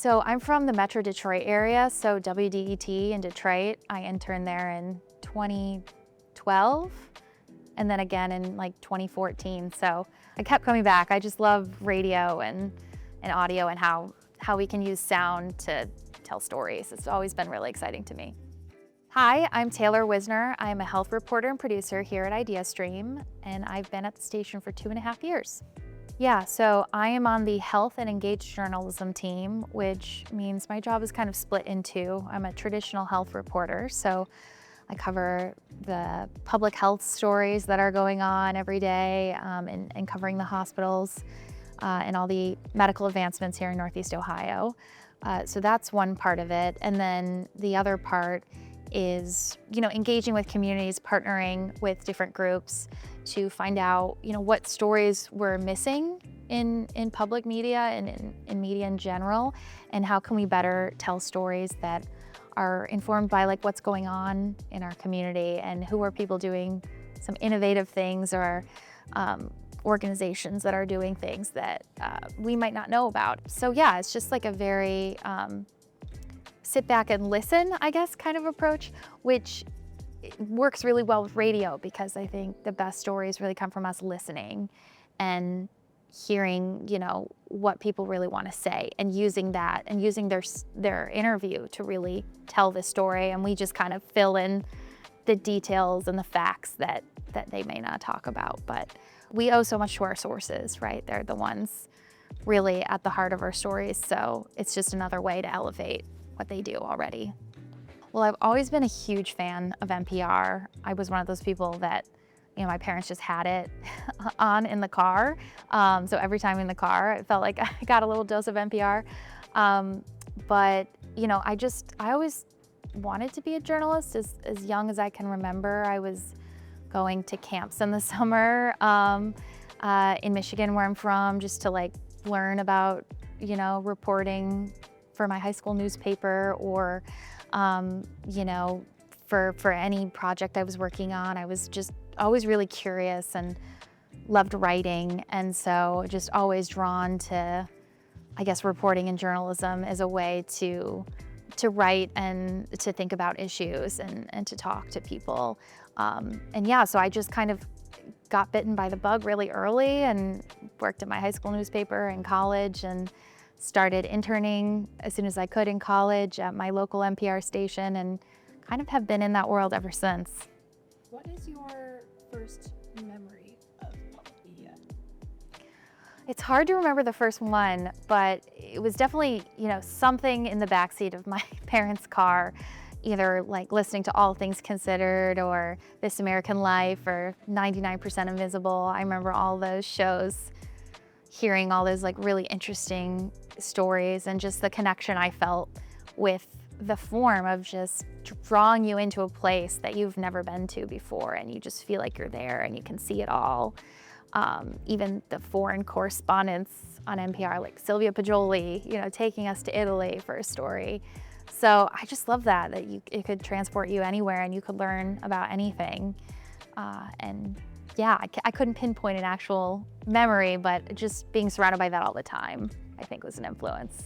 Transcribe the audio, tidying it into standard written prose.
So I'm from the Metro Detroit area, so WDET in Detroit. I interned there in 2012 and then again in like 2014. So I kept coming back. I just love radio and audio and how we can use sound to tell stories. It's always been really exciting to me. Hi, I'm Taylor Wisner. I'm a health reporter and producer here at IdeaStream, and I've been at the station for 2.5 years. Yeah, so I am on the health and engaged journalism team, which means my job is kind of split in two. I'm a traditional health reporter, so I cover the public health stories that are going on every day and covering the hospitals and all the medical advancements here in Northeast Ohio. So that's one part of it. And then the other part is, engaging with communities, partnering with different groups to find out, what stories we're missing in public media and in media in general, and how can we better tell stories that are informed by like what's going on in our community and who are people doing some innovative things or organizations that are doing things that we might not know about. So yeah, it's just like a very sit back and listen, I guess, kind of approach, which works really well with radio because I think the best stories really come from us listening and hearing, what people really want to say and using that and using their interview to really tell the story. And we just kind of fill in the details and the facts that they may not talk about. But we owe so much to our sources, right? They're the ones really at the heart of our stories. So it's just another way to elevate what they do already. Well, I've always been a huge fan of NPR. I was one of those people that, my parents just had it on in the car. So every time in the car, it felt like I got a little dose of NPR. But, I always wanted to be a journalist as young as I can remember. I was going to camps in the summer in Michigan, where I'm from, just to like learn about, reporting for my high school newspaper or, for any project I was working on. I was just always really curious and loved writing. And so just always drawn to, I guess, reporting and journalism as a way to write and to think about issues and to talk to people. So I just kind of got bitten by the bug really early and worked at my high school newspaper in college and started interning as soon as I could in college at my local NPR station and kind of have been in that world ever since. What is your first memory of public media? It's hard to remember the first one, but it was definitely, something in the backseat of my parents' car, either like listening to All Things Considered or This American Life or 99% Invisible. I remember all those shows, hearing all those like really interesting stories and just the connection I felt with the form of just drawing you into a place that you've never been to before and you just feel like you're there and you can see it all. Even the foreign correspondents on NPR, like Sylvia Poggioli, taking us to Italy for a story. So I just love that it could transport you anywhere and you could learn about anything. I couldn't pinpoint an actual memory, but just being surrounded by that all the time, I think was an influence.